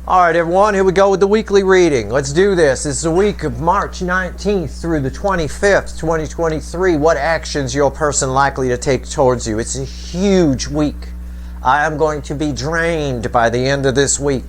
All right, everyone, here we go with the weekly reading. Let's do this. It's the week of March 19th through the 25th, 2023. What actions your person likely to take towards you? It's a huge week. I am going to be drained by the end of this week,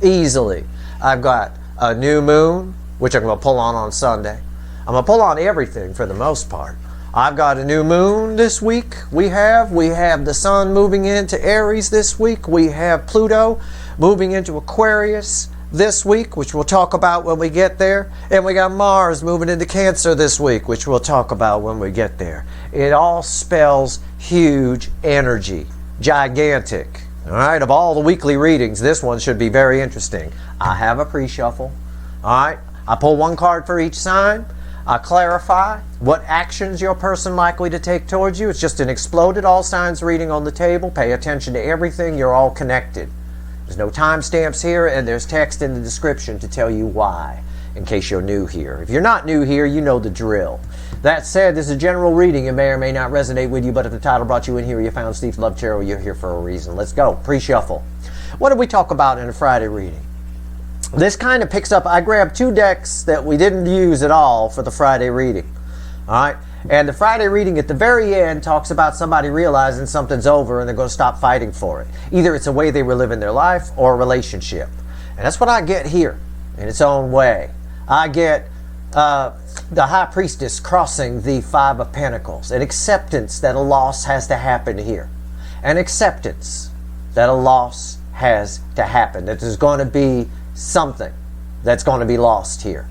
easily. I've got a new moon, which I'm going to pull on Sunday. I'm going to pull on everything for the most part. I've got a new moon this week. We have the sun moving into Aries this week. We have Pluto moving into Aquarius this week, which we'll talk about when we get there. And we got Mars moving into Cancer this week, which we'll talk about when we get there. It all spells huge energy, gigantic. All right, of all the weekly readings, this one should be very interesting. I have a pre-shuffle. All right, I pull one card for each sign. I clarify what actions your person likely to take towards you. It's just an exploded all signs reading on the table. Pay attention to everything. You're all connected. There's no timestamps here, and there's text in the description to tell you why, in case you're new here. If you're not new here, you know the drill. That said, this is a general reading. It may or may not resonate with you, but if the title brought you in here, you found Steve's Love Tarot, you're here for a reason. Let's go. Pre-shuffle. What did we talk about in a Friday reading? This kind of picks up, I grabbed two decks that we didn't use at all for the Friday reading. All right? And the Friday reading at the very end talks about somebody realizing something's over and they're going to stop fighting for it. Either it's a way they were living their life or a relationship. And that's what I get here in its own way. I get the High Priestess crossing the Five of Pentacles. An acceptance that a loss has to happen here. An acceptance that a loss has to happen. That there's going to be something that's going to be lost here.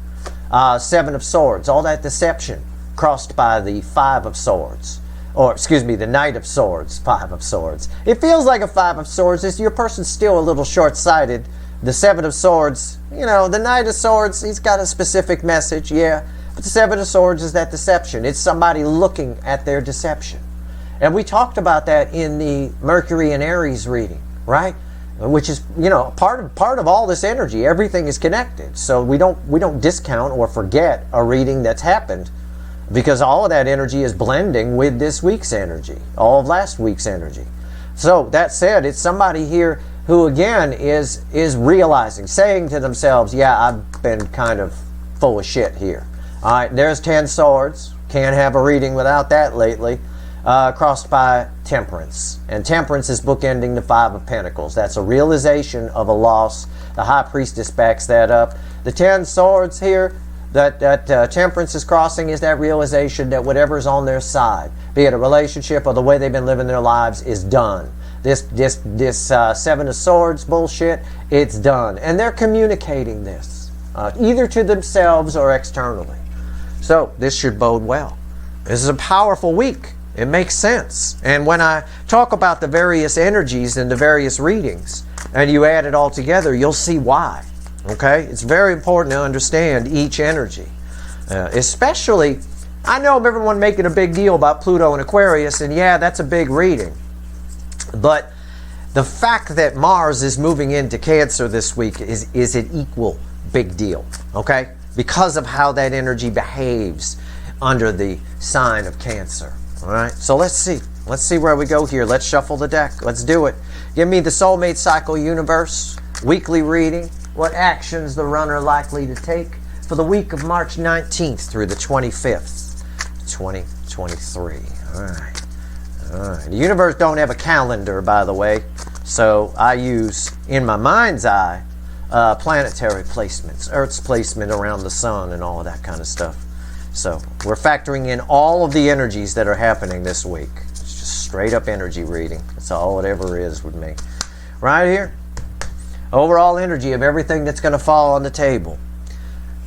Seven of Swords. All that deception crossed by the Five of Swords, or excuse me, the Knight of Swords, Five of Swords. It feels like a Five of Swords. It's, your person's still a little short-sighted. The Seven of Swords, you know, the Knight of Swords, he's got a specific message, yeah. But the Seven of Swords is that deception. It's somebody looking at their deception. And we talked about that in the Mercury and Aries reading, right? Which is, you know, part of all this energy. Everything is connected. So we don't discount or forget a reading that's happened, because all of that energy is blending with this week's energy, all of last week's energy. So that said, it's somebody here who again is realizing, saying to themselves, yeah, I've been kind of full of shit here. All right, there's 10 swords. Can't have a reading without that lately. Crossed by Temperance. And Temperance is bookending the Five of Pentacles. That's a realization of a loss. The High Priestess backs that up. The 10 swords here that Temperance is crossing is that realization that whatever's on their side, be it a relationship or the way they've been living their lives, is done. This Seven of Swords bullshit, it's done. And they're communicating this, either to themselves or externally. So this should bode well. This is a powerful week. It makes sense. And when I talk about the various energies and the various readings, and you add it all together, you'll see why. Okay? It's very important to understand each energy. Especially, I know everyone making a big deal about Pluto and Aquarius, and yeah, that's a big reading. But the fact that Mars is moving into Cancer this week is an equal big deal. Okay? Because of how that energy behaves under the sign of Cancer. All right? So let's see. Let's see where we go here. Let's shuffle the deck. Let's do it. Give me the Soulmate Cycle Universe weekly reading. What actions the runner likely to take for the week of March 19th through the 25th, 2023. All right. All right. The universe don't have a calendar, by the way, so I use, in my mind's eye, planetary placements, Earth's placement around the sun and all of that kind of stuff. So we're factoring in all of the energies that are happening this week. It's just straight up energy reading. That's all it ever is with me. Right here. Overall energy of everything that's going to fall on the table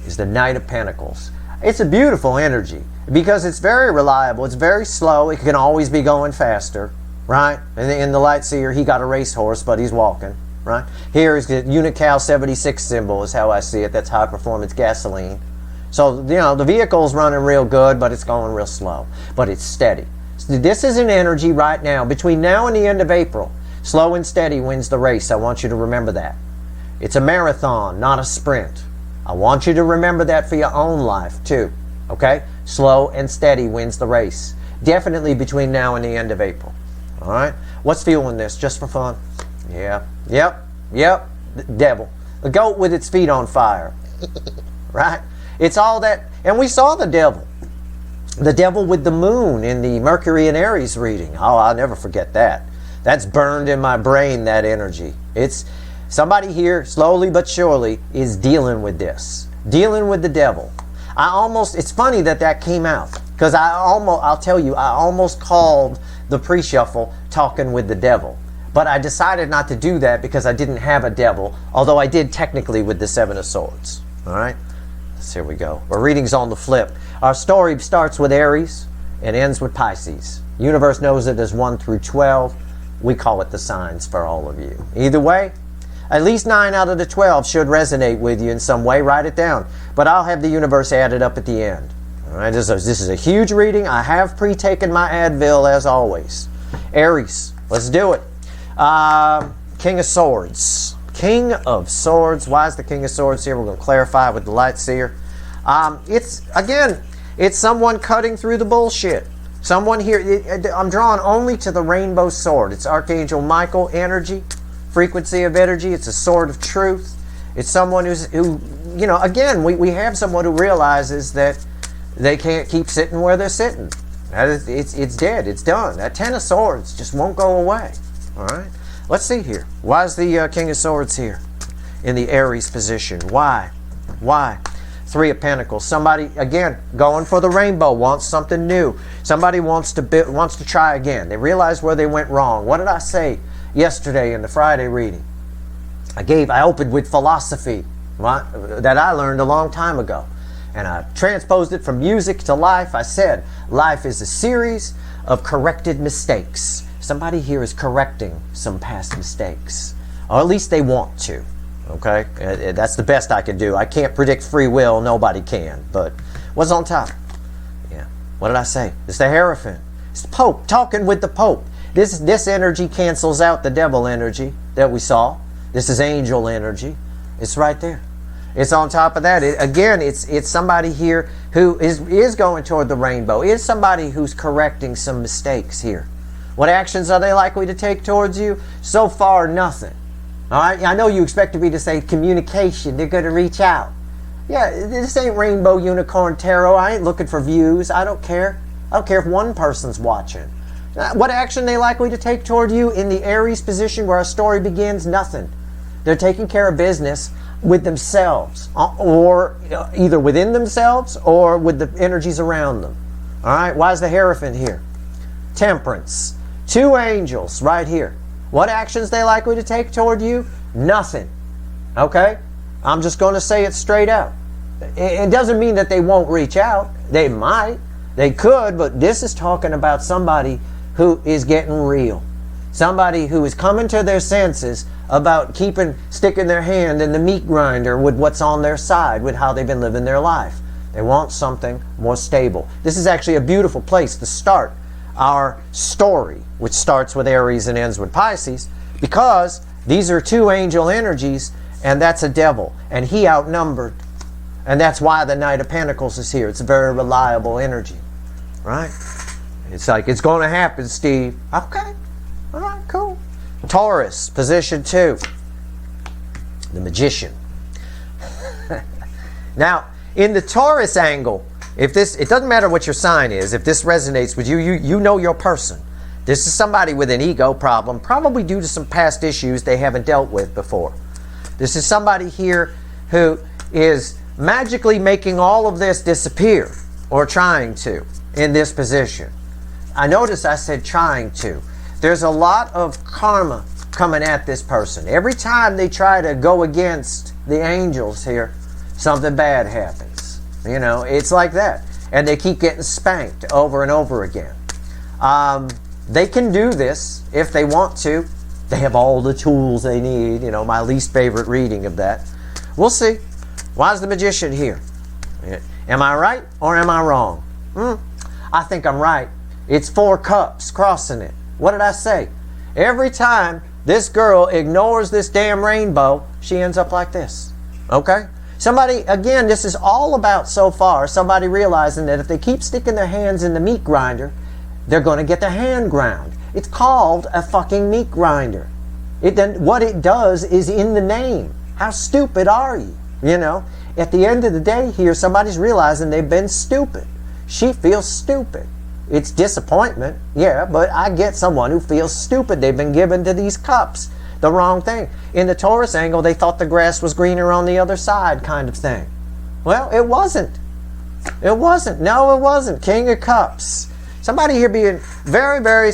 is the Knight of Pentacles. It's a beautiful energy because it's very reliable. It's very slow. It can always be going faster, right? And in the Light Seer, he got a racehorse, but he's walking, right? Here is the Unical 76 symbol is how I see it. That's high performance gasoline. So, you know, the vehicle's running real good, but it's going real slow. But it's steady. So this is an energy right now, between now and the end of April. Slow and steady wins the race. I want you to remember that. It's a marathon, not a sprint. I want you to remember that for your own life, too. Okay? Slow and steady wins the race. Definitely between now and the end of April. All right? What's fueling this? Just for fun? Yeah. Yep. The devil. A goat with its feet on fire. Right? It's all that. And we saw the devil. The devil with the moon in the Mercury and Aries reading. Oh, I'll never forget that. That's burned in my brain, that energy. It's somebody here, slowly but surely, is dealing with this. Dealing with the devil. It's funny that came out. Because I'll tell you, I almost called the pre-shuffle Talking with the Devil. But I decided not to do that because I didn't have a devil, although I did technically with the Seven of Swords. All right? So here we go. Our reading's on the flip. Our story starts with Aries and ends with Pisces. Universe knows it as 1 through 12. We call it the signs for all of you. Either way, at least 9 out of the 12 should resonate with you in some way. Write it down. But I'll have the universe added up at the end. All right, this is a huge reading. I have pre-taken my Advil as always. Aries, let's do it. King of Swords. King of Swords. Why is the King of Swords here? We're going to clarify with the Light Seer. It's someone cutting through the bullshit. Someone here, I'm drawn only to the rainbow sword. It's Archangel Michael energy, frequency of energy. It's a sword of truth. It's someone we have someone who realizes that they can't keep sitting where they're sitting. It's dead. It's done. That Ten of Swords just won't go away. All right? Let's see here. Why is the King of Swords here in the Aries position? Why? Three of Pentacles. Somebody, again, going for the rainbow, wants something new. Somebody wants to try again. They realize where they went wrong. What did I say yesterday in the Friday reading? I opened with philosophy that I learned a long time ago. And I transposed it from music to life. I said, life is a series of corrected mistakes. Somebody here is correcting some past mistakes. Or at least they want to. Okay? That's the best I can do. I can't predict free will. Nobody can. But what's on top? Yeah. What did I say? It's the Hierophant. It's the Pope. Talking with the Pope. This energy cancels out the devil energy that we saw. This is angel energy. It's right there. It's on top of that. It's somebody here who is going toward the rainbow. It's somebody who's correcting some mistakes here. What actions are they likely to take towards you? So far, nothing. All right? I know you expected me to say communication. They're going to reach out. Yeah, this ain't Rainbow Unicorn Tarot. I ain't looking for views. I don't care. I don't care if one person's watching. What action are they likely to take toward you in the Aries position where our story begins? Nothing. They're taking care of business with themselves, or either within themselves or with the energies around them. All right? Why is the Hierophant here? Temperance. Two angels right here. What actions they likely to take toward you? Nothing. Okay? I'm just going to say it straight out. It doesn't mean that they won't reach out. They might. They could, but this is talking about somebody who is getting real. Somebody who is coming to their senses about sticking their hand in the meat grinder with what's on their side, with how they've been living their life. They want something more stable. This is actually a beautiful place to start our story, which starts with Aries and ends with Pisces, because these are two angel energies, and that's a devil, and he outnumbered. And that's why the Knight of Pentacles is here. It's a very reliable energy, right? It's like, it's going to happen, Steve. Okay. All right, cool. Taurus, position 2. The Magician. Now, in the Taurus angle, it doesn't matter what your sign is. If this resonates with you, you know your person. This is somebody with an ego problem, probably due to some past issues they haven't dealt with before. This is somebody here who is magically making all of this disappear, or trying to, in this position. I notice I said trying to. There's a lot of karma coming at this person. Every time they try to go against the angels here, something bad happens. You know, it's like that. And they keep getting spanked over and over again. They can do this if they want to. They have all the tools they need. You know, my least favorite reading of that. We'll see. Why is the Magician here? Am I right or am I wrong? I think I'm right. It's 4 cups crossing it. What did I say? Every time this girl ignores this damn rainbow, she ends up like this. Okay? Somebody, again, this is all about so far, somebody realizing that if they keep sticking their hands in the meat grinder, they're going to get their hand ground. It's called a fucking meat grinder. What it does is in the name. How stupid are you? You know, at the end of the day here, somebody's realizing they've been stupid. She feels stupid. It's disappointment, yeah, but I get someone who feels stupid. They've been given to these cups the wrong thing. In the Taurus angle, they thought the grass was greener on the other side kind of thing. Well, it wasn't. It wasn't. No, it wasn't. King of Cups. Somebody here being very, very,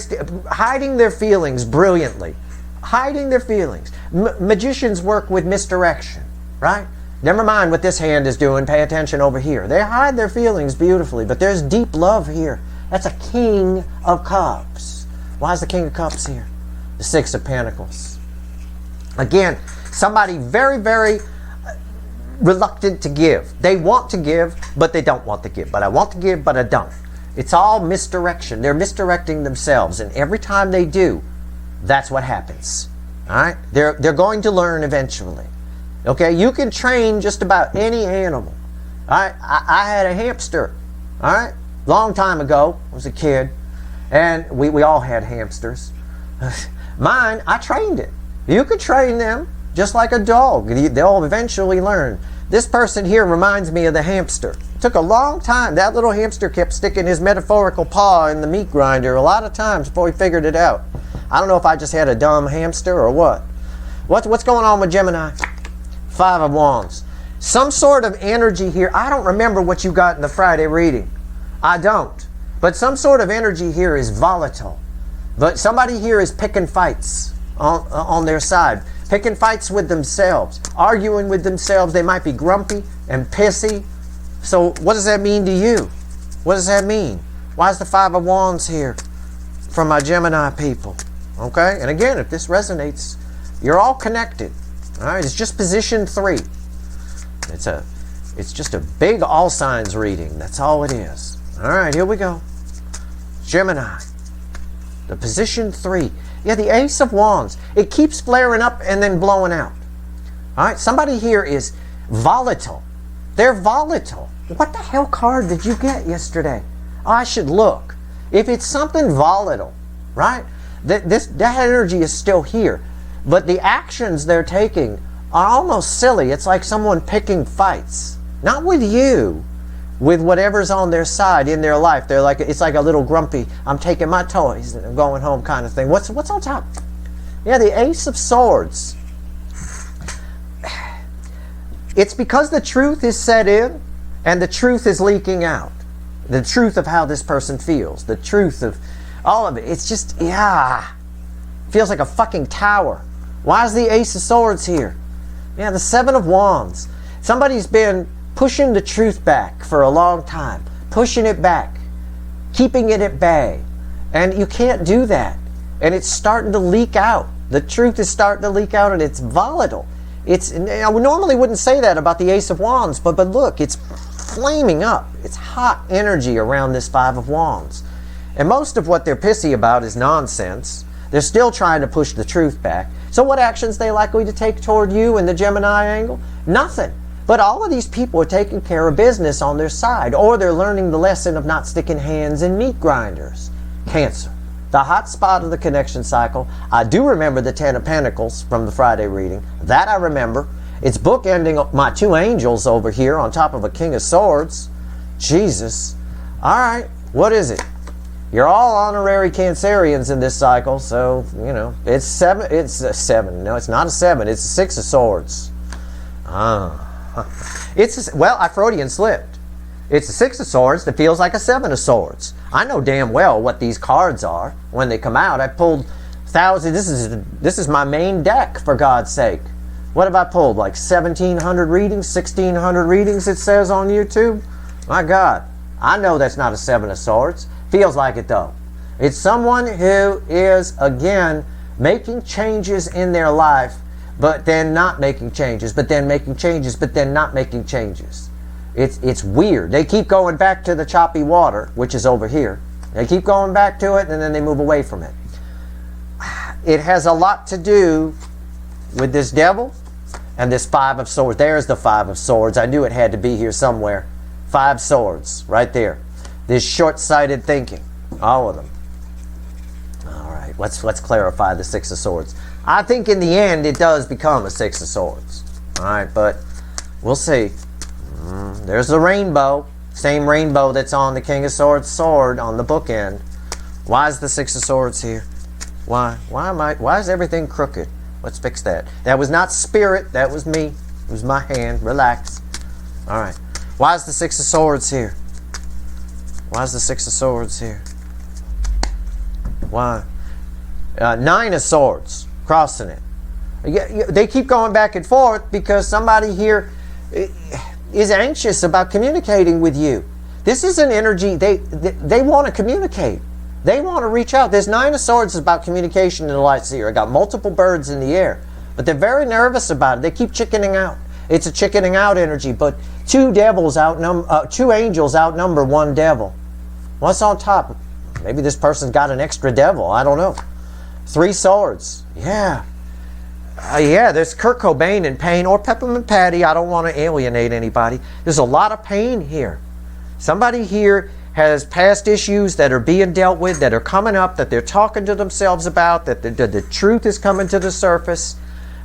hiding their feelings brilliantly. Hiding their feelings. Magicians work with misdirection, right? Never mind what this hand is doing. Pay attention over here. They hide their feelings beautifully, but there's deep love here. That's a King of Cups. Why is the King of Cups here? The Six of Pentacles. Again, somebody very, very reluctant to give. They want to give, but they don't want to give. But I want to give, but I don't. It's all misdirection. They're misdirecting themselves, and every time they do, that's what happens. All right? They're going to learn eventually. Okay? You can train just about any animal. All right? I had a hamster. All right? Long time ago, I was a kid, and we all had hamsters. Mine, I trained it. You could train them just like a dog. They'll eventually learn. This person here reminds me of the hamster. It took a long time. That little hamster kept sticking his metaphorical paw in the meat grinder a lot of times before he figured it out. I don't know if I just had a dumb hamster or what. What's going on with Gemini? Five of Wands. Some sort of energy here. I don't remember what you got in the Friday reading. I don't. But some sort of energy here is volatile. But somebody here is picking fights on their side. Picking fights with themselves. Arguing with themselves. They might be grumpy and pissy. So what does that mean to you? What does that mean? Why is the Five of Wands here from my Gemini people? Okay? And again, if this resonates, you're all connected. All right? It's just position 3. It's just a big all signs reading. That's all it is. All right, here we go. Gemini. The position 3. Yeah, the Ace of Wands. It keeps flaring up and then blowing out. All right, somebody here is volatile. They're volatile. What the hell card did you get yesterday? Oh, I should look. If it's something volatile, right? That energy is still here. But the actions they're taking are almost silly. It's like someone picking fights. Not with you, with whatever's on their side in their life. They're like, it's like a little grumpy, I'm taking my toys and I'm going home kind of thing. What's on top? Yeah, the Ace of Swords. It's because the truth is set in and the truth is leaking out. The truth of how this person feels. The truth of all of it. It's just, yeah. Feels like a fucking tower. Why is the Ace of Swords here? Yeah, the Seven of Wands. Somebody's been pushing the truth back for a long time. Pushing it back. Keeping it at bay. And you can't do that. And it's starting to leak out. The truth is starting to leak out and it's volatile. I normally wouldn't say that about the Ace of Wands, but look, it's flaming up. It's hot energy around this Five of Wands. And most of what they're pissy about is nonsense. They're still trying to push the truth back. So what actions are they likely to take toward you in the Gemini angle? Nothing. But all of these people are taking care of business on their side, or they're learning the lesson of not sticking hands in meat grinders. Cancer. The hot spot of the connection cycle. I do remember the Ten of Pentacles from the Friday reading. That I remember. It's bookending my two angels over here on top of a King of Swords. Jesus. All right. What is it? You're all honorary Cancerians in this cycle, so, you know, it's 7. It's a 7. No, it's not a 7. It's a 6 of Swords. Well, I Freudian slipped. It's a 6 of Swords that feels like a 7 of Swords. I know damn well what these cards are when they come out. I pulled thousands. This is my main deck, for God's sake. What have I pulled? Like 1,700 readings, 1,600 readings, it says on YouTube? My God. I know that's not a 7 of Swords. Feels like it though. It's someone who is, again, making changes in their life, but then not making changes, but then making changes, but then not making changes. It's weird. They keep going back to the choppy water, which is over here. They keep going back to it, and then they move away from it. It has a lot to do with this Devil and this Five of Swords. There's the Five of Swords. I knew it had to be here somewhere. 5 swords, right there. This short-sighted thinking. All of them. All right, let's clarify the 6 of Swords. I think in the end, it does become a 6 of Swords. All right, but we'll see. There's the rainbow. Same rainbow that's on the King of Swords sword on the bookend. Why is the Six of Swords here? Why is everything crooked? Let's fix that. That was not spirit. That was me. It was my hand. Relax. All right. Why is the Six of Swords here? Why is the Six of Swords here? Why? Nine of Swords. Crossing it. They keep going back and forth because somebody here is anxious about communicating with you. This is an energy. They want to communicate. They want to reach out. This Nine of Swords is about communication in the light seer. I got multiple birds in the air, but they're very nervous about it. They keep chickening out. It's a chickening out energy, but two angels outnumber one devil. What's on top? Maybe this person's got an extra devil. I don't know. Three Swords. Yeah. Yeah, there's Kurt Cobain in pain, or Peppermint Patty. I don't want to alienate anybody. There's a lot of pain here. Somebody here has past issues that are being dealt with, that are coming up, that they're talking to themselves about, that the truth is coming to the surface.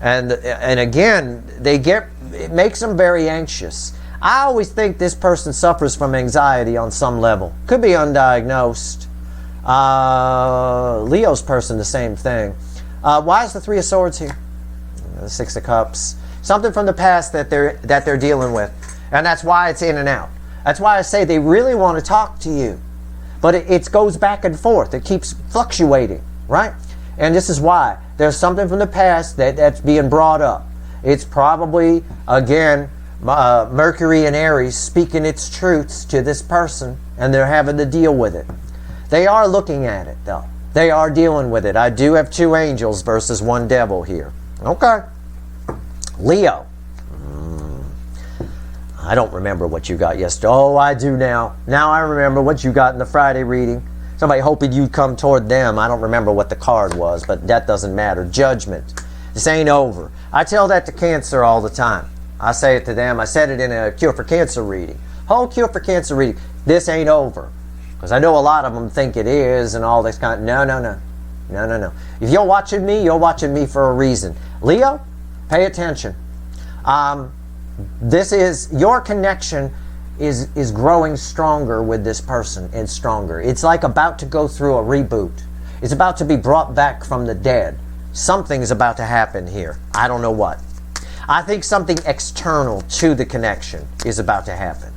And again, it makes them very anxious. I always think this person suffers from anxiety on some level. Could be undiagnosed. Leo's person, the same thing. Why is the Three of Swords here? The Six of Cups. Something from the past that they're dealing with. And that's why it's in and out. That's why I say they really want to talk to you. But it goes back and forth. It keeps fluctuating, right? And this is why. There's something from the past that's being brought up. It's probably, again, Mercury and Aries speaking its truths to this person, and they're having to deal with it. They are looking at it, though. They are dealing with it. I do have two angels versus one devil here. Okay. Leo. I don't remember what you got yesterday. Oh, I do now. Now I remember what you got in the Friday reading. Somebody hoping you'd come toward them. I don't remember what the card was, but that doesn't matter. Judgment. This ain't over. I tell that to Cancer all the time. I say it to them. I said it in a Cure for Cancer reading. Whole Cure for Cancer reading. This ain't over. Because I know a lot of them think it is and all this kind of... No. If you're watching me for a reason. Leo, pay attention. This is... Your connection is growing stronger with this person and stronger. It's like about to go through a reboot. It's about to be brought back from the dead. Something's about to happen here. I don't know what. I think something external to the connection is about to happen.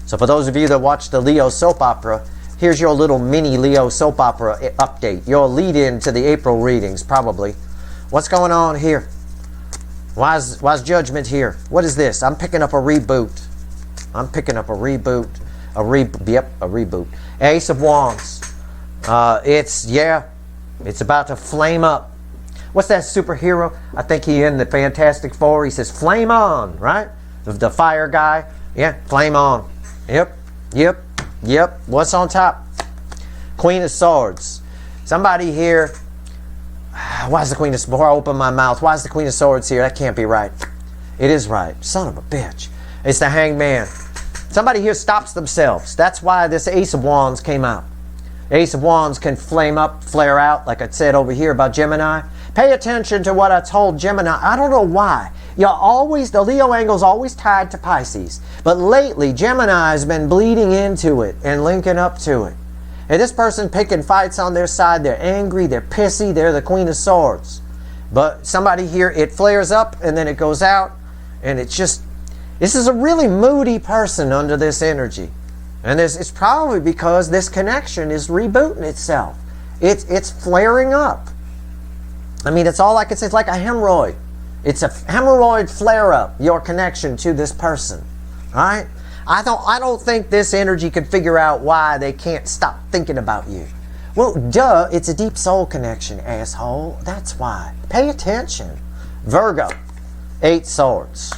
So for those of you that watch the Leo soap opera, here's your little mini Leo soap opera update. Your lead-in to the April readings, probably. What's going on here? Why's Judgment here? What is this? I'm picking up a reboot. A reboot. Ace of Wands. It's about to flame up. What's that superhero? I think he in the Fantastic Four. He says, flame on, right? The fire guy. Yeah, flame on. Yep. What's on top? Queen of Swords. Somebody here. Why is the Queen of Swords? Before I open my mouth, why is the Queen of Swords here? That can't be right. It is right. Son of a bitch. It's the Hanged Man. Somebody here stops themselves. That's why this Ace of Wands came out. Ace of Wands can flame up, flare out, like I said over here about Gemini. Pay attention to what I told Gemini. I don't know why. The Leo angle's always tied to Pisces. But lately, Gemini has been bleeding into it and linking up to it. And this person picking fights on their side. They're angry, they're pissy, they're the Queen of Swords. But somebody here, it flares up and then it goes out. And it's just, this is a really moody person under this energy. And it's probably because this connection is rebooting itself. It's flaring up. I mean, it's all I can say. It's like a hemorrhoid. It's a hemorrhoid flare-up, your connection to this person. All right? I don't think this energy can figure out why they can't stop thinking about you. Well, duh, it's a deep soul connection, asshole. That's why. Pay attention. Virgo, 8 Swords.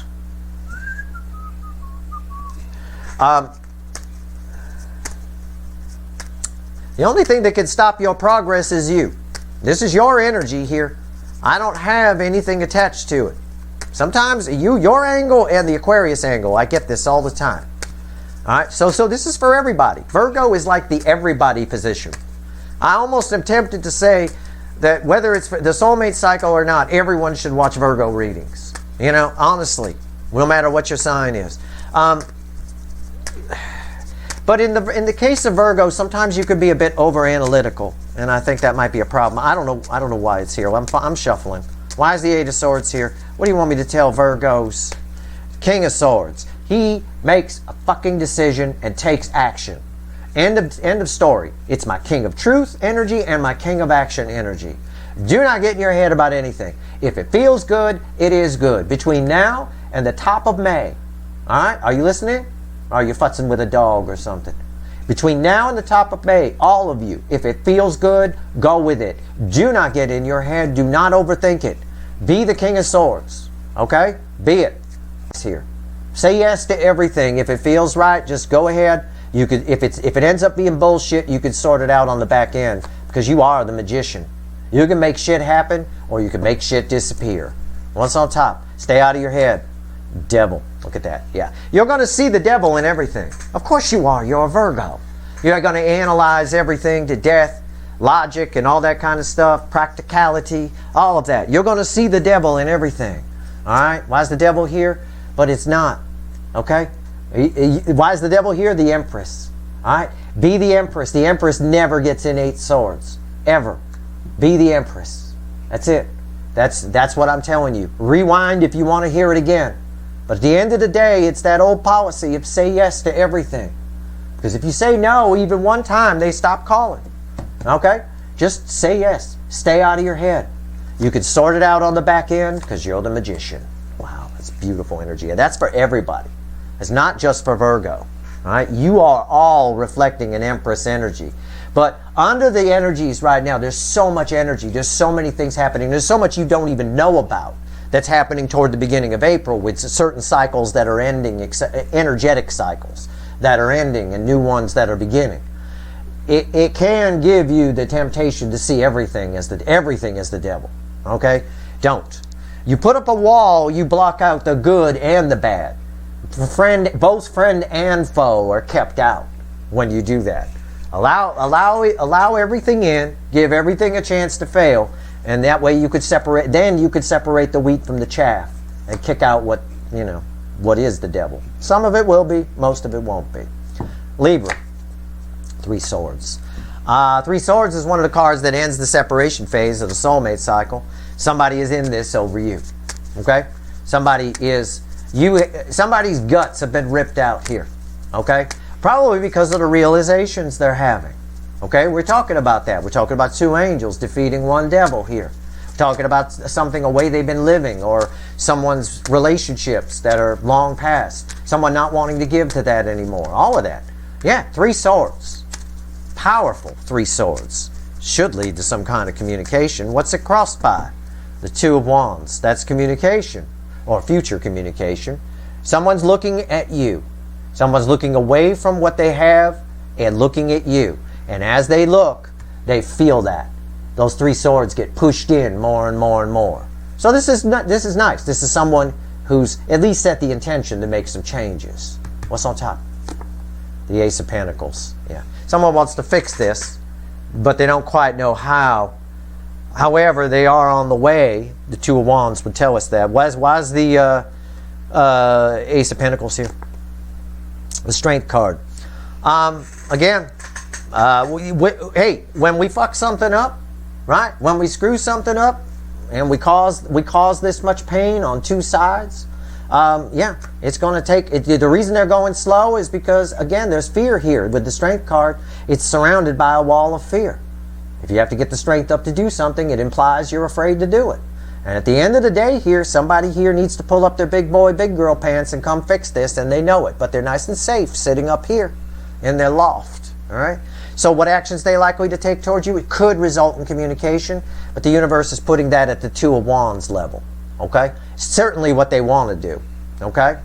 The only thing that can stop your progress is you. This is your energy here. I don't have anything attached to it. Sometimes your angle and the Aquarius angle, I get this all the time. All right, so this is for everybody. Virgo is like the everybody position. I almost am tempted to say that whether it's for the soulmate cycle or not, everyone should watch Virgo readings. You know, honestly, no matter what your sign is. But in the case of Virgo, sometimes you could be a bit over analytical, and I think that might be a problem. I don't know why it's here. I'm shuffling. Why is the Eight of Swords here? What do you want me to tell Virgos? King of Swords. He makes a fucking decision and takes action. End of story. It's my King of Truth energy and my King of Action energy. Do not get in your head about anything. If it feels good, it is good. Between now and the top of May. Alright? Are you listening? Or are you futzing with a dog or something? Between now and the top of May, all of you, if it feels good, go with it. Do not get in your head. Do not overthink it. Be the King of Swords. Okay? Be it. It's here. Say yes to everything. If it feels right, just go ahead. You could, if it ends up being bullshit, you could sort it out on the back end, because you are the magician. You can make shit happen, or you can make shit disappear. Once on top, stay out of your head. Devil. Look at that. Yeah. You're going to see the devil in everything. Of course you are. You're a Virgo. You're going to analyze everything to death, logic and all that kind of stuff, practicality, all of that. You're going to see the devil in everything. All right? Why is the devil here? But it's not. Okay? Why is the devil here? The Empress. All right? Be the Empress. The Empress never gets in 8 swords. Ever. Be the Empress. That's it. That's what I'm telling you. Rewind if you want to hear it again. But at the end of the day, it's that old policy of say yes to everything. Because if you say no even one time, they stop calling. Okay? Just say yes. Stay out of your head. You can sort it out on the back end because you're the magician. Wow, that's beautiful energy. And that's for everybody. It's not just for Virgo. All right? You are all reflecting an Empress energy. But under the energies right now, there's so much energy. There's so many things happening. There's so much you don't even know about that's happening toward the beginning of April, with certain cycles that are ending, energetic cycles that are ending and new ones that are beginning. It can give you the temptation to see everything as the devil. Okay? Don't. You put up a wall, you block out the good and the bad. Both friend and foe are kept out when you do that. Allow everything in, give everything a chance to fail, and that way you could separate the wheat from the chaff and kick out what is the devil. Some of it will be, most of it won't be. Libra, 3 swords. 3 swords is one of the cards that ends the separation phase of the soulmate cycle. Somebody is in this over you. Okay? Somebody's guts have been ripped out here. Okay? Probably because of the realizations they're having. Okay, we're talking about that. We're talking about 2 angels defeating 1 devil here. We're talking about something, a way they've been living, or someone's relationships that are long past. Someone not wanting to give to that anymore. All of that. Yeah, 3 swords. Powerful 3 swords. Should lead to some kind of communication. What's it crossed by? The 2 of Wands. That's communication, or future communication. Someone's looking at you. Someone's looking away from what they have and looking at you. And as they look, they feel that. Those 3 swords get pushed in more and more and more. So this is nice. This is someone who's at least set the intention to make some changes. What's on top? The Ace of Pentacles. Yeah. Someone wants to fix this, but they don't quite know how. However, they are on the way. The 2 of Wands would tell us that. Why is the Ace of Pentacles here? The Strength card. Again, hey, when we fuck something up, right? When we screw something up, and we cause this much pain on 2 sides, yeah, it's going to take. The reason they're going slow is because, again, there's fear here with the Strength card. It's surrounded by a wall of fear. If you have to get the strength up to do something, it implies you're afraid to do it. And at the end of the day here, somebody here needs to pull up their big boy, big girl pants and come fix this, and they know it. But they're nice and safe sitting up here in their loft. All right? So what actions they likely to take towards you? It could result in communication, but the universe is putting that at the 2 of Wands level. Okay? Certainly what they want to do. Okay?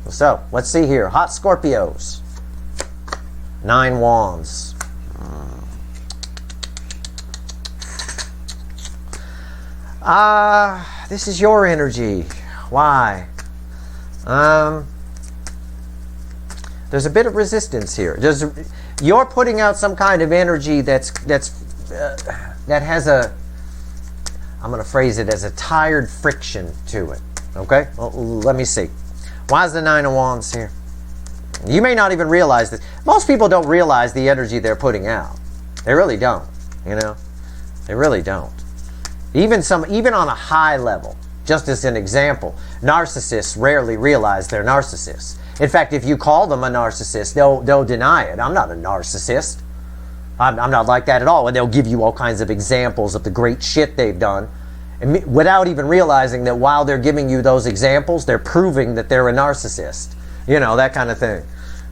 So, let's see here. Hot Scorpios. 9 Wands. This is your energy. Why? There's a bit of resistance here. You're putting out some kind of energy that has a, I'm going to phrase it as a tired friction to it. Okay, well, let me see. Why is the Nine of Wands here? You may not even realize this. Most people don't realize the energy they're putting out. They really don't, you know. They really don't. Even on a high level, just as an example, narcissists rarely realize they're narcissists. In fact, if you call them a narcissist, they'll deny it. I'm not a narcissist. I'm not like that at all. And they'll give you all kinds of examples of the great shit they've done, and without even realizing that while they're giving you those examples, they're proving that they're a narcissist. You know, that kind of thing.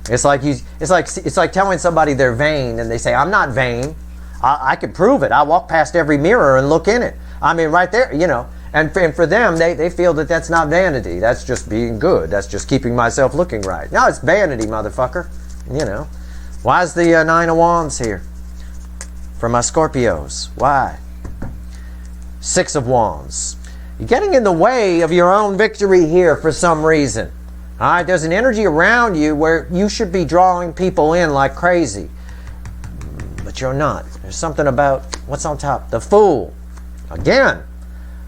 It's like telling somebody they're vain, and they say, "I'm not vain. I can prove it. I walk past every mirror and look in it. I mean, right there, you know." And for them, they feel that that's not vanity. That's just being good. That's just keeping myself looking right. No, it's vanity, motherfucker. You know. Why is the Nine of Wands here? For my Scorpios. Why? Six of Wands. You're getting in the way of your own victory here for some reason. All right, there's an energy around you where you should be drawing people in like crazy. But you're not. There's something about, what's on top? The Fool. Again.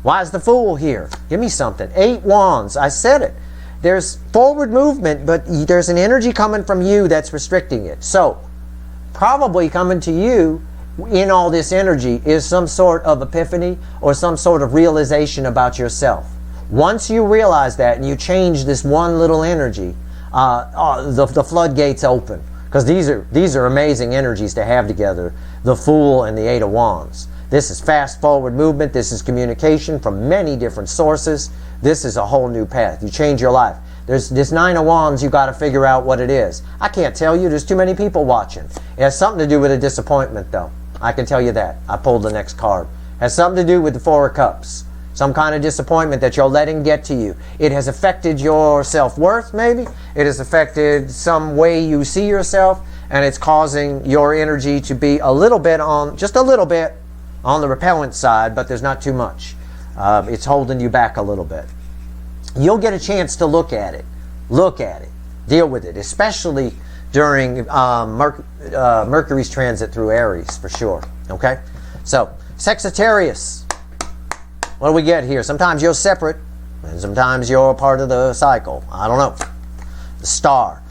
Why is the Fool here? Give me something. 8 Wands. I said it. There's forward movement, but there's an energy coming from you that's restricting it. So, probably coming to you in all this energy is some sort of epiphany or some sort of realization about yourself. Once you realize that and you change this one little energy, the floodgates open. Because these are amazing energies to have together, the Fool and the 8 of Wands. This is fast forward movement. This is communication from many different sources. This is a whole new path. You change your life. There's this 9 of Wands, you got to figure out what it is. I can't tell you. There's too many people watching. It has something to do with a disappointment, though. I can tell you that. I pulled the next card. It has something to do with the 4 of Cups. Some kind of disappointment that you're letting get to you. It has affected your self-worth, maybe. It has affected some way you see yourself, and it's causing your energy to be a little bit on, just a little bit, on the repellent side, but there's not too much. It's holding you back a little bit. You'll get a chance to look at it. Look at it. Deal with it, especially during Mercury's transit through Aries, for sure. Okay? So, Sagittarius. What do we get here? Sometimes you're separate, and sometimes you're part of the cycle. I don't know. The Star.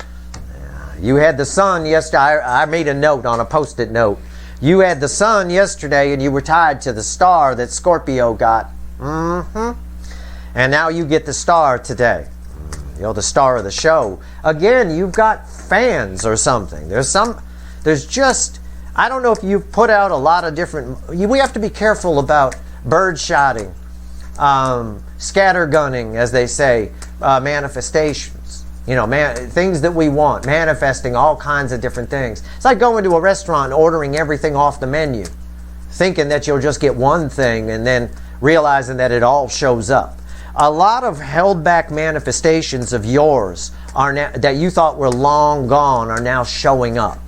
You had the Sun yesterday. I made a note on a Post-it note. You had the Sun yesterday, and you were tied to the Star that Scorpio got. And now you get the Star today. You're the star of the show. Again, you've got fans or something. There's just, I don't know if you've put out a lot of different, we have to be careful about bird-shotting, scattergunning, as they say, manifestations. You know, things that we want, manifesting all kinds of different things. It's like going to a restaurant and ordering everything off the menu, thinking that you'll just get one thing and then realizing that it all shows up. A lot of held back manifestations of yours are now, that you thought were long gone, are now showing up.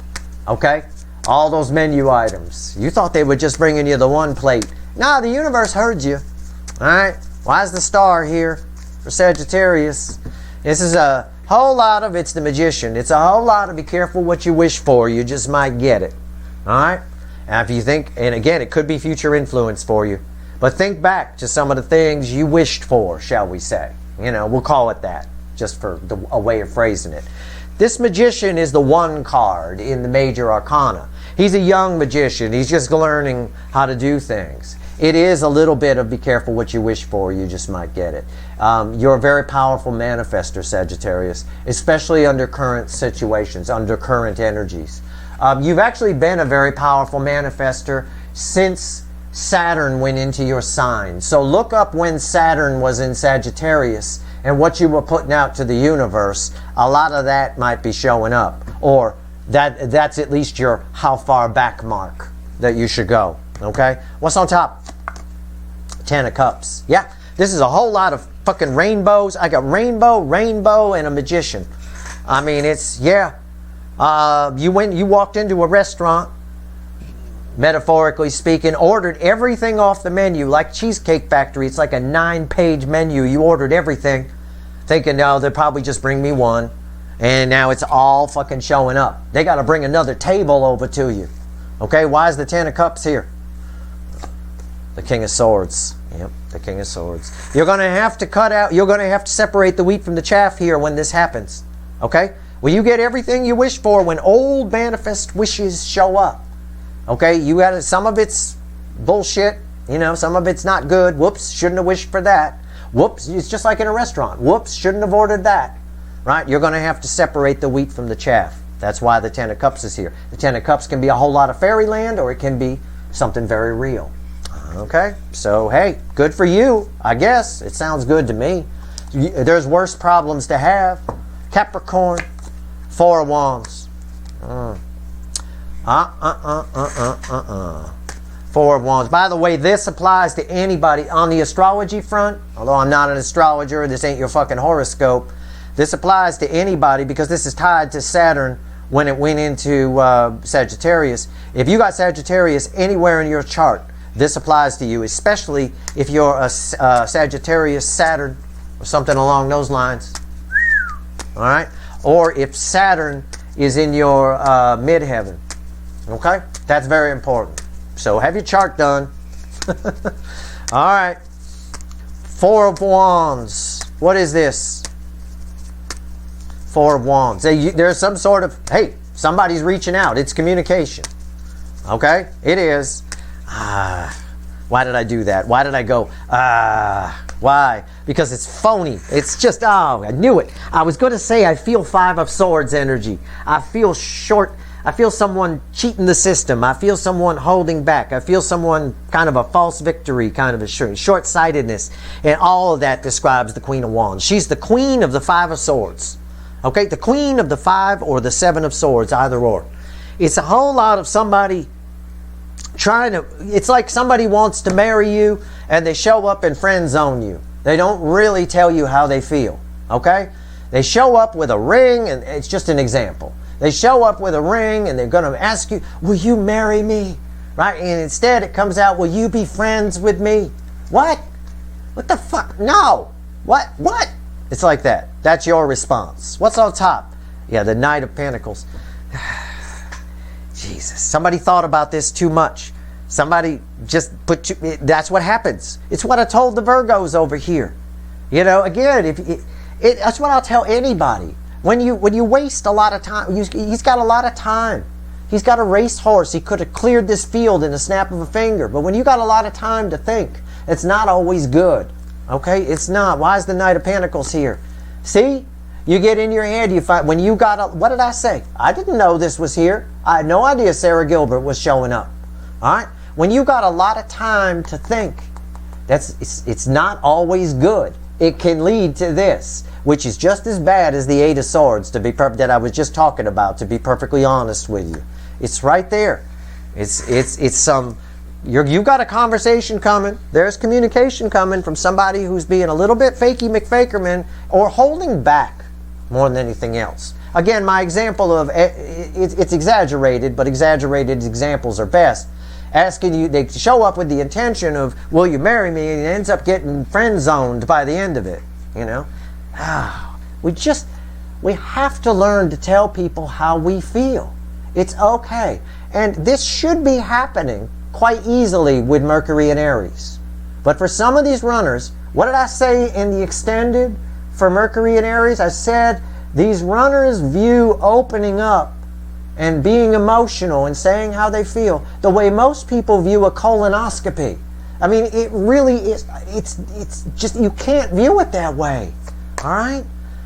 Okay? All those menu items. You thought they were just bringing you the one plate. Nah, the universe heard you. Alright? Why is the Star here for Sagittarius? This is a whole lot of, it's the Magician. It's a whole lot of be careful what you wish for. You just might get it. Alright? And if you think, and again, it could be future influence for you. But think back to some of the things you wished for, shall we say. You know, we'll call it that, just for a way of phrasing it. This Magician is the 1 card in the major arcana. He's a young magician. He's just learning how to do things. It is a little bit of be careful what you wish for, you just might get it. You're a very powerful manifester, Sagittarius, especially under current situations, under current energies. You've actually been a very powerful manifester since Saturn went into your sign. So look up when Saturn was in Sagittarius and what you were putting out to the universe. A lot of that might be showing up. Or that's at least your how far back mark that you should go. Okay? What's on top? 10 of Cups. Yeah, this is a whole lot of fucking rainbows. I got rainbow, and a Magician. I mean, it's, yeah. You walked into a restaurant, metaphorically speaking, ordered everything off the menu, like Cheesecake Factory. It's like a 9-page menu. You ordered everything, thinking, no, they'll probably just bring me one. And now it's all fucking showing up. They got to bring another table over to you. Okay, why is the 10 of Cups here? The King of Swords. Yep, the King of Swords. You're going to have to cut out, you're going to have to separate the wheat from the chaff here when this happens. Okay? Will you get everything you wish for when old manifest wishes show up? Okay? You got to, some of it's bullshit. You know, some of it's not good. Whoops, shouldn't have wished for that. Whoops, it's just like in a restaurant. Whoops, shouldn't have ordered that. Right? You're going to have to separate the wheat from the chaff. That's why the Ten of Cups is here. The Ten of Cups can be a whole lot of fairyland, or it can be something very real. Okay? So, hey, good for you, I guess. It sounds good to me. There's worse problems to have. Capricorn, Four of Wands. Four of Wands. By the way, this applies to anybody on the astrology front. Although I'm not an astrologer, this ain't your fucking horoscope. This applies to anybody because this is tied to Saturn when it went into Sagittarius. If you got Sagittarius anywhere in your chart, this applies to you, especially if you're a Sagittarius Saturn or something along those lines. All right? Or if Saturn is in your midheaven. Okay? That's very important. So have your chart done. All right. Four of Wands. What is this? Four of Wands. There's some sort of, hey, somebody's reaching out. It's communication. Okay? It is. Why did I do that? Why did I go, why? Because it's phony. It's just, I knew it. I was going to say I feel Five of Swords energy. I feel short. I feel someone cheating the system. I feel someone holding back. I feel someone kind of a false victory, kind of a short-sightedness. And all of that describes the Queen of Wands. She's the Queen of the Five of Swords. Okay? The Queen of the Five or the Seven of Swords, either or. It's a whole lot of somebody trying to, it's like somebody wants to marry you and they show up and friend zone you. They don't really tell you how they feel. Okay? They show up with a ring, and it's just an example. They show up with a ring and they're going to ask you, will you marry me? Right? And instead it comes out, will you be friends with me? What? What the fuck? No. What? What? It's like that. That's your response. What's on top? Yeah, the Knight of Pentacles. Jesus. Somebody thought about this too much. Somebody just put you, that's what happens. It's what I told the Virgos over here. You know, again, that's what I'll tell anybody. When you waste a lot of time, he's got a lot of time. He's got a racehorse. He could have cleared this field in a snap of a finger. But when you got a lot of time to think, it's not always good. Okay? It's not. Why is the Knight of Pentacles here? See? You get in your head, you find, when you got what did I say? I didn't know this was here. I had no idea Sarah Gilbert was showing up. All right? When you got a lot of time to think, it's not always good. It can lead to this, which is just as bad as the Eight of Swords, that I was just talking about, to be perfectly honest with you. It's right there. It's some, you've got a conversation coming. There's communication coming from somebody who's being a little bit fakey McFakerman or holding back more than anything else. Again, my example of, it's exaggerated, but exaggerated examples are best. Asking you, they show up with the intention of, will you marry me? And it ends up getting friend zoned by the end of it. You know? We have to learn to tell people how we feel. It's okay. And this should be happening quite easily with Mercury and Aries. But for some of these runners, what did I say in the extended for Mercury and Aries? I said these runners view opening up and being emotional and saying how they feel the way most people view a colonoscopy. I mean, it really is. It's just, you can't view it that way. All right?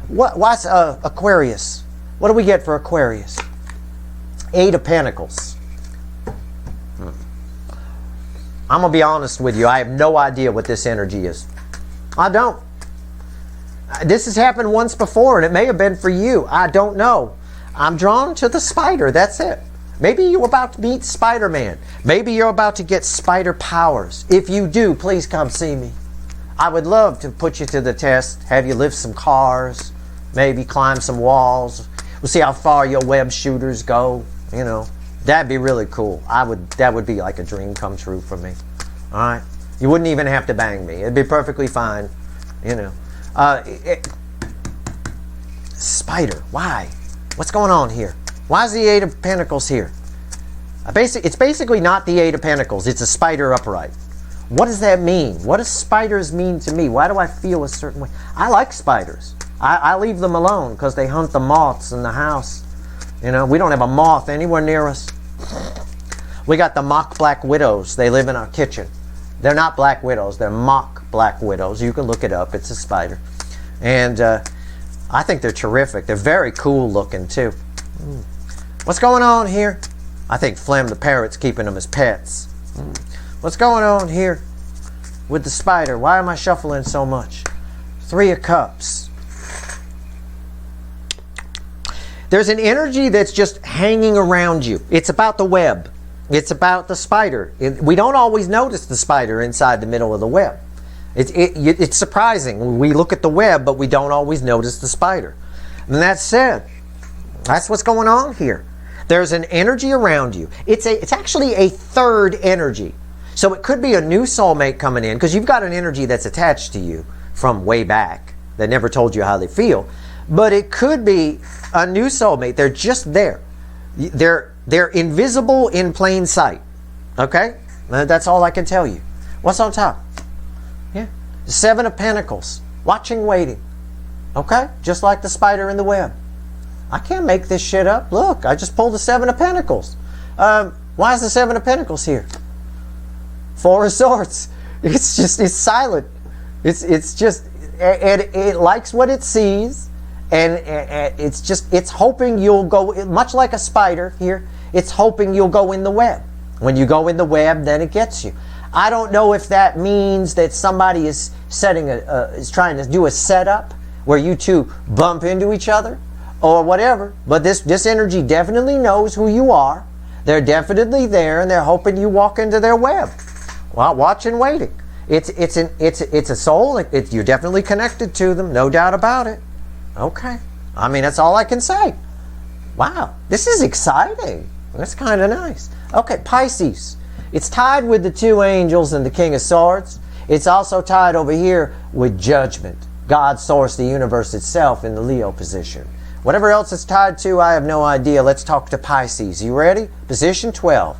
What's Aquarius? What do we get for Aquarius? Eight of Pentacles. I'm going to be honest with you. I have no idea what this energy is. I don't. This has happened once before, and it may have been for you. I don't know. I'm drawn to the spider. That's it. Maybe you're about to meet Spider-Man. Maybe you're about to get spider powers. If you do, please come see me. I would love to put you to the test, have you lift some cars, maybe climb some walls. We'll see how far your web shooters go. You know, that'd be really cool. That would be like a dream come true for me. All right? You wouldn't even have to bang me. It'd be perfectly fine. You know. Spider. Why? What's going on here? Why is the Eight of Pentacles here? It's basically not the Eight of Pentacles. It's a spider upright. What does that mean? What does spiders mean to me? Why do I feel a certain way? I like spiders. I leave them alone because they hunt the moths in the house. You know, we don't have a moth anywhere near us. We got the mock black widows. They live in our kitchen. They're not black widows. They're mock black widows. You can look it up. It's a spider. And I think they're terrific. They're very cool looking too. What's going on here? I think Flem the parrot's keeping them as pets. What's going on here with the spider? Why am I shuffling so much? 3 of Cups. There's an energy that's just hanging around you. It's about the web. It's about the spider. We don't always notice the spider inside the middle of the web. It's surprising. We look at the web, but we don't always notice the spider. And that said, that's what's going on here. There's an energy around you. It's actually a third energy. So it could be a new soulmate coming in, because you've got an energy that's attached to you from way back that never told you how they feel. But it could be a new soulmate. They're just there. They're invisible in plain sight. Okay? That's all I can tell you. What's on top? Yeah. 7 of Pentacles. Watching, waiting. Okay? Just like the spider in the web. I can't make this shit up. Look, I just pulled the 7 of Pentacles. Why is the 7 of Pentacles here? 4 of Swords. It's silent. It likes what it sees, and it's hoping you'll go, much like a spider here, it's hoping you'll go in the web. When you go in the web, then it gets you. I don't know if that means that somebody is is trying to do a setup where you two bump into each other or whatever, but this energy definitely knows who you are. They're definitely there, and they're hoping you walk into their web. Well, watching, waiting. It's a soul. You're definitely connected to them, no doubt about it. Okay. I mean, that's all I can say. Wow, this is exciting. That's kind of nice. Okay, Pisces. It's tied with the 2 angels and the King of Swords. It's also tied over here with Judgment, God, Source, the universe itself in the Leo position. Whatever else it's tied to, I have no idea. Let's talk to Pisces. You ready? Position 12.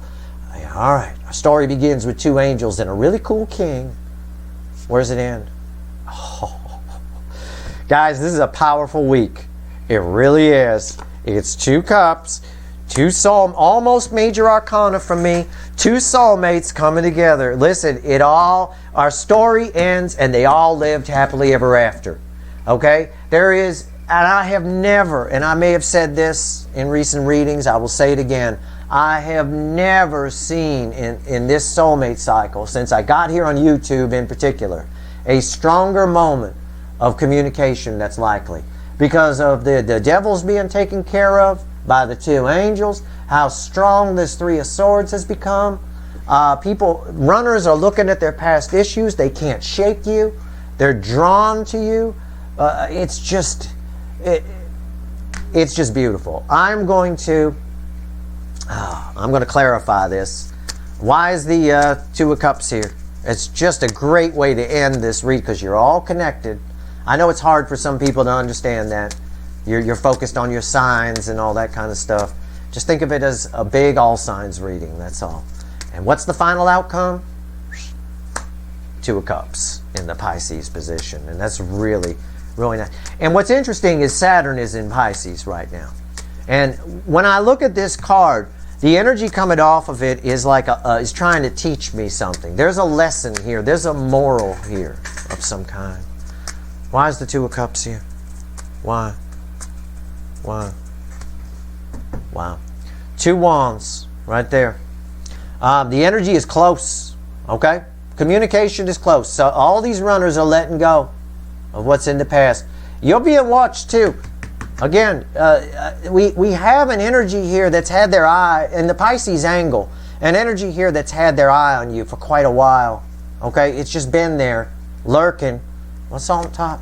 All right. Our story begins with 2 angels and a really cool king. Where does it end? Oh. Guys, this is a powerful week. It really is. It's 2 cups, 2 almost major arcana from me, 2 soulmates coming together. Listen, our story ends and they all lived happily ever after. Okay? And I have never, and I may have said this in recent readings, I will say it again, I have never seen in this soulmate cycle, since I got here on YouTube in particular, a stronger moment of communication that's likely. Because of the devils being taken care of by the 2 angels, how strong this 3 of Swords has become. Runners are looking at their past issues. They can't shake you. They're drawn to you. It's just beautiful. I'm going to clarify this. Why is the 2 of Cups here? It's just a great way to end this read because you're all connected. I know it's hard for some people to understand that. You're focused on your signs and all that kind of stuff. Just think of it as a big all signs reading, that's all. And what's the final outcome? 2 of Cups in the Pisces position. And that's really, really nice. And what's interesting is Saturn is in Pisces right now. And when I look at this card, the energy coming off of it is like is trying to teach me something. There's a lesson here. There's a moral here of some kind. Why is the 2 of Cups here? Why? Wow. 2 wands right there. The energy is close. Okay? Communication is close. So all these runners are letting go of what's in the past. You're being watched too. Again, we have an energy here that's had their eye, in the Pisces angle, an energy here that's had their eye on you for quite a while. Okay? It's just been there, lurking. What's on top?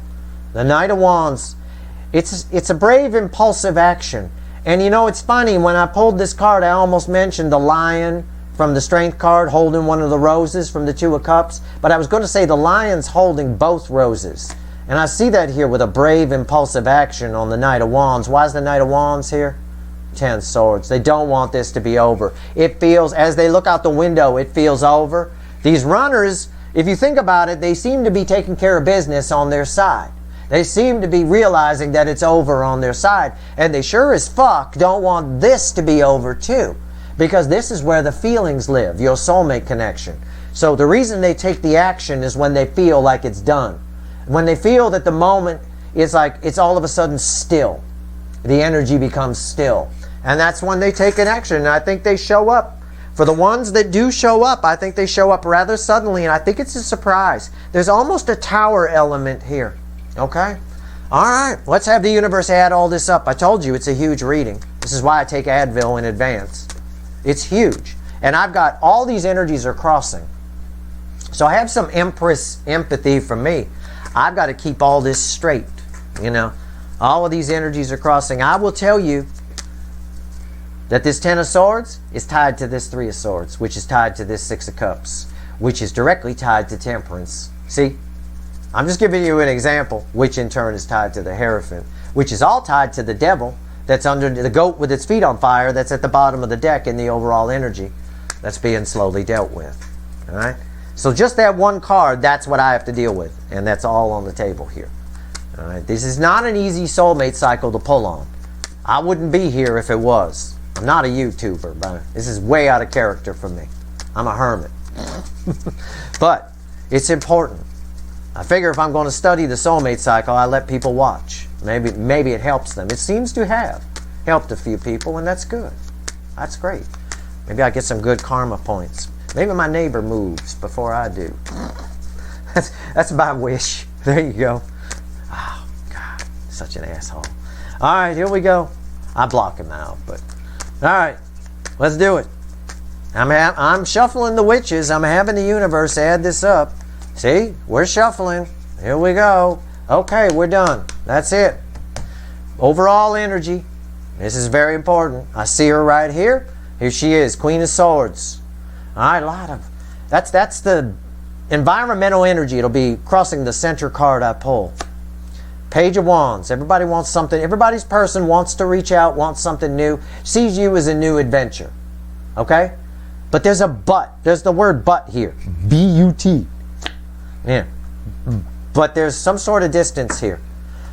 The Knight of Wands. It's a brave, impulsive action. And you know, it's funny, when I pulled this card, I almost mentioned the lion from the Strength card holding one of the roses from the 2 of Cups. But I was going to say the lion's holding both roses. And I see that here with a brave, impulsive action on the Knight of Wands. Why is the Knight of Wands here? 10 Swords. They don't want this to be over. It feels, as they look out the window, it feels over. These runners if you think about it, they seem to be taking care of business on their side. They seem to be realizing that it's over on their side. And they sure as fuck don't want this to be over too. Because this is where the feelings live, your soulmate connection. So the reason they take the action is when they feel like it's done. When they feel that the moment is like it's all of a sudden still. The energy becomes still. And that's when they take an action. And I think they show up. For the ones that do show up, I think they show up rather suddenly. And I think it's a surprise. There's almost a tower element here. Okay? All right. Let's have the universe add all this up. I told you it's a huge reading. This is why I take Advil in advance. It's huge. And I've got all these energies are crossing. So I have some Empress empathy from me. I've got to keep all this straight. You know, all of these energies are crossing. I will tell you that this Ten of Swords is tied to this Three of Swords, which is tied to this Six of Cups, which is directly tied to Temperance. See? I'm just giving you an example, which in turn is tied to the Hierophant, which is all tied to the Devil, that's under the goat with its feet on fire, that's at the bottom of the deck in the overall energy that's being slowly dealt with. All right? So just that one card, that's what I have to deal with, and that's all on the table here. All right? This is not an easy soulmate cycle to pull on. I wouldn't be here if it was. I'm not a YouTuber, but this is way out of character for me. I'm a hermit. But it's important. I figure if I'm going to study the soulmate cycle, I let people watch. Maybe it helps them. It seems to have helped a few people, and that's good. That's great. Maybe I get some good karma points. Maybe my neighbor moves before I do. That's my wish. There you go. Oh, God, such an asshole. All right, here we go. I block him out, but all right, let's do it. I'm shuffling the witches. I'm having the universe add this up. See, we're shuffling. Here we go. Okay, we're done. That's it. Overall energy. This is very important. I see her right here. Here she is, Queen of Swords. All right, a lot of that's the environmental energy. It'll be crossing the center card I pull. Page of Wands. Everybody wants something. Everybody's person wants to reach out, wants something new, sees you as a new adventure. Okay? But there's a but. There's the word but here. B-U-T. Yeah. But there's some sort of distance here.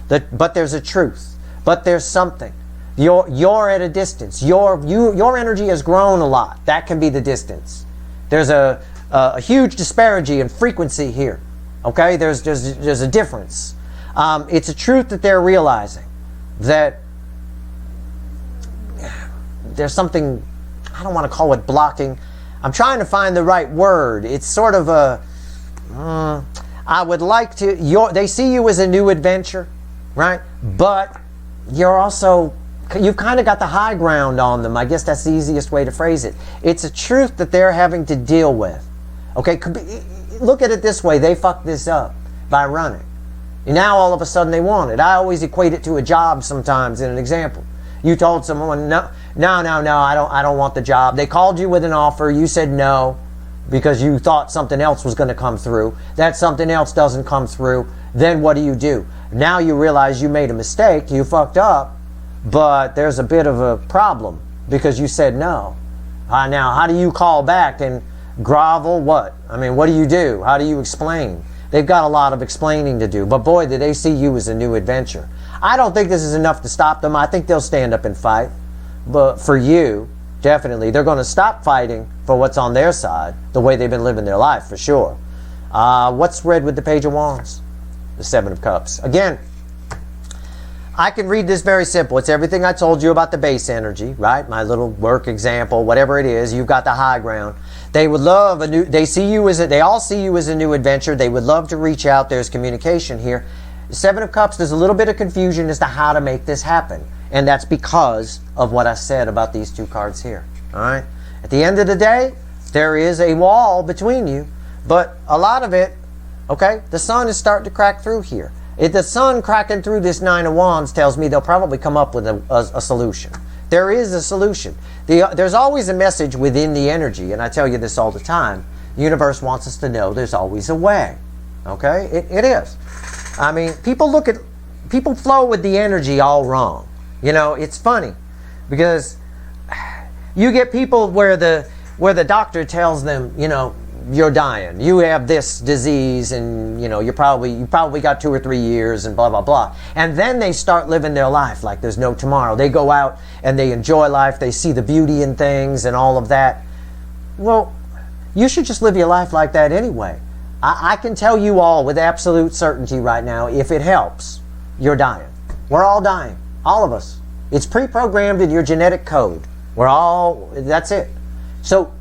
But there's a truth. But there's something. You're at a distance. Your energy has grown a lot. That can be the distance. There's a huge disparity in frequency here. Okay? There's a difference. It's a truth that they're realizing. That there's something, I don't want to call it blocking. I'm trying to find the right word. It's sort of a, I would like to, they see you as a new adventure, right? But you're also, you've kind of got the high ground on them. I guess that's the easiest way to phrase it. It's a truth that they're having to deal with. Okay, look at it this way. They fucked this up by running. And now all of a sudden they want it. I always equate it to a job sometimes in an example. You told someone, no, I don't want the job. They called you with an offer. You said no because you thought something else was going to come through. That something else doesn't come through. Then what do? Now you realize you made a mistake. You fucked up. But there's a bit of a problem because you said no. Now, how do you call back and grovel what? I mean, what do? How do you explain? They've got a lot of explaining to do. But boy, do they see you as a new adventure. I don't think this is enough to stop them. I think they'll stand up and fight. But for you, definitely, they're going to stop fighting for what's on their side, the way they've been living their life, for sure. What's read with the Page of Wands? The Seven of Cups. Again, I can read this very simple. It's everything I told you about the base energy, right? My little work example, whatever it is, you've got the high ground. They would love they all see you as a new adventure. They would love to reach out. There's communication here. The Seven of Cups, there's a little bit of confusion as to how to make this happen. And that's because of what I said about these two cards here. All right? At the end of the day, there is a wall between you. But a lot of it, okay, the sun is starting to crack through here. If the sun cracking through this Nine of Wands tells me they'll probably come up with a solution. There is a solution. There's always a message within the energy, and I tell you this all the time. The universe wants us to know there's always a way. Okay? It is. I mean, people flow with the energy all wrong. You know, it's funny because you get people where the doctor tells them, you know, you're dying. You have this disease, and you probably got 2 or 3 years, and blah blah blah. And then they start living their life like there's no tomorrow. They go out and they enjoy life. They see the beauty in things and all of that. Well, you should just live your life like that anyway. I can tell you all with absolute certainty right now, if it helps, you're dying. We're all dying. All of us. It's pre-programmed in your genetic code. That's it. So,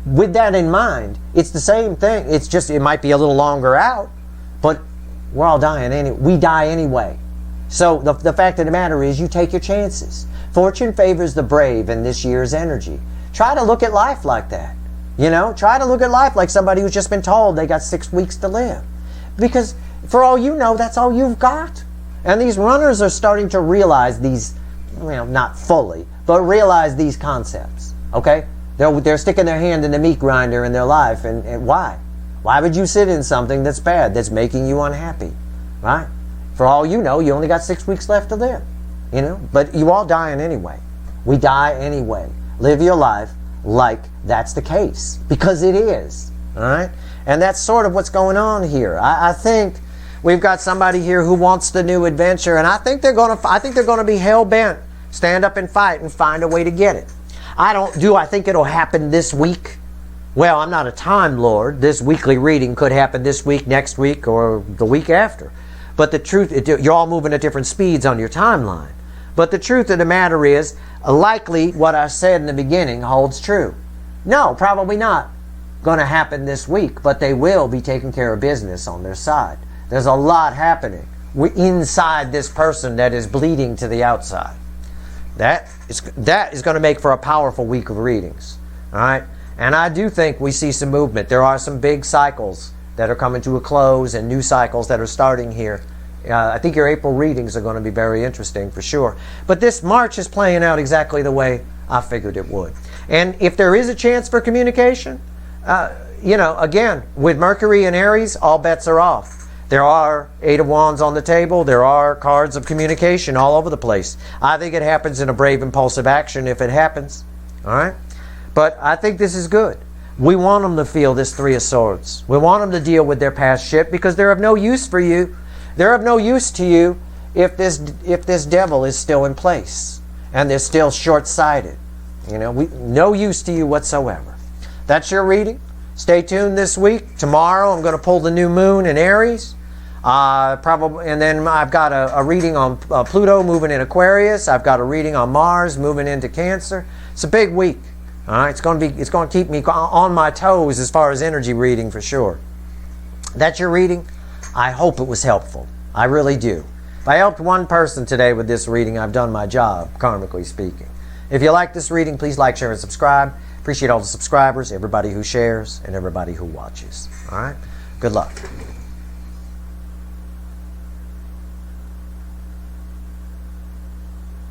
with that in mind, it's the same thing. It's just, it might be a little longer out, but we're all dying anyway. We die anyway. So, the fact of the matter is, you take your chances. Fortune favors the brave in this year's energy. Try to look at life like that. Try to look at life like somebody who's just been told they got 6 weeks to live. Because for all you know, that's all you've got. And these runners are starting to realize these, not fully, but realize these concepts. Okay? They're sticking their hand in the meat grinder in their life. And why? Why would you sit in something that's bad, that's making you unhappy? Right? For all you know, you only got 6 weeks left to live. But you all dying anyway. We die anyway. Live your life like that's the case, because it is. All right, and that's sort of what's going on here. I think we've got somebody here who wants the new adventure, and I think they're going to be hell bent, stand up and fight and find a way to get it. I think it'll happen this week? Well, I'm not a time lord. This weekly reading could happen this week, next week, or the week after. But the truth, you're all moving at different speeds on your timeline. But the truth of the matter is, likely what I said in the beginning holds true. No, probably not going to happen this week, but they will be taking care of business on their side. There's a lot happening inside this person that is bleeding to the outside. That is going to make for a powerful week of readings. All right? And I do think we see some movement. There are some big cycles that are coming to a close and new cycles that are starting here. I think your April readings are going to be very interesting for sure. But this March is playing out exactly the way I figured it would. And if there is a chance for communication, again, with Mercury and Aries, all bets are off. There are 8 of Wands on the table. There are cards of communication all over the place. I think it happens in a brave, impulsive action if it happens. All right? But I think this is good. We want them to feel this 3 of Swords. We want them to deal with their past shit because they're of no use for you. They're of no use to you if this devil is still in place and they're still short-sighted. No use to you whatsoever. That's your reading. Stay tuned this week. Tomorrow I'm going to pull the new moon in Aries. And then I've got a reading on Pluto moving in Aquarius. I've got a reading on Mars moving into Cancer. It's a big week. All right, it's going to keep me on my toes as far as energy reading for sure. That's your reading. I hope it was helpful. I really do. If I helped one person today with this reading, I've done my job, karmically speaking. If you like this reading, please like, share, and subscribe. Appreciate all the subscribers, everybody who shares, and everybody who watches. All right? Good luck.